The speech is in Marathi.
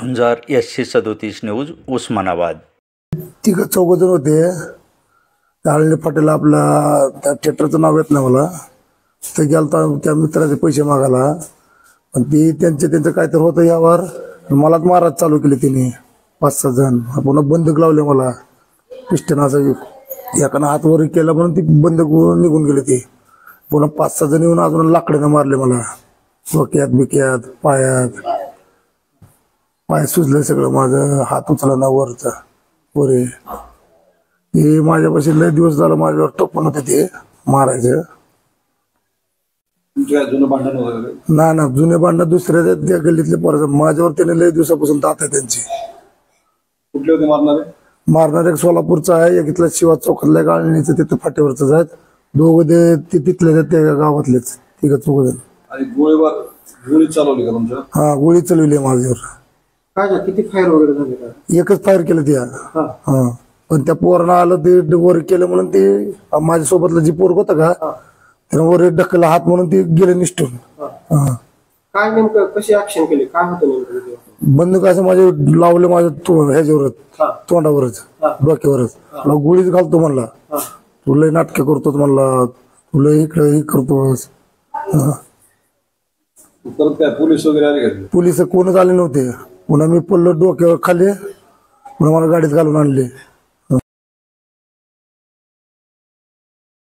झुंजार SC37 न्यूज उस्मानाबाद। तिघ चौघजण होते। ताळले पाटील आपला त्या थिएटरचं नाव येत नाही मला, ते गेलता त्या मित्राचे पैसे मागायला, पण ती त्यांचं काय तर होतं यावर मलाच मारायला चालू केली तिने 5-6 जण। पुन्हा बंदूक लावले मला पिस्टनाचा, एकानं हात वर केला म्हणून ती बंदूक निघून गेली ती। पुन्हा 5-6 जण येऊन अजून लाकडाने मारले मला, डोक्यात बिक्यात पायात, पाय सुजलं सगळं माझं, हात उचला ना वरचा वरे। ते माझ्यापाशी लय दिवस झालं माझ्यावर टोपण होते ते मारायचं। ना ना जुने भांडण दुसऱ्या त्या गल्लीतले पोराचं, माझ्यावर त्याने लय दिवसापासून दात आहे त्यांची। कुठले होते मारणारे? मारणारे एक सोलापूरचा आहे, एक इथला शिवा चौकातल्या गाळणीचं तिथं फाट्यावरच आहेत, दोघं ते तिथले त्या गावातलेच तिघ चौघजण। आणि गोळी चालवली का तुमच्या? हा गोळी चालवली माझ्यावर। काय किती फायर वगैरे झाले का? एकच फायर केलं त्या। हा पण त्या पोरानं आलं ते वर केलं म्हणून ते माझ्यासोबतलं जी पोरग होतं का त्यानं वर ढकलला हात म्हणून ते गेले निष्ठून। काय नेमकं कशी ऍक्शन केली, काय होतं नेमकं? बंदूक असं माझे लावले माझ्या ह्याच्यावरच, तोंडावरच डोक्यावरच, मला गोळीच घालतो म्हणला, तुला नाटक करतो म्हणला, तुला इकडे हे करतोस। परत काय पोलीस वगैरे आले का? पोलीस कोणच आले नव्हते। पुन्हा मी पडलो डोक्यावर खाली, पुन्हा मला गाडीत घालून आणले।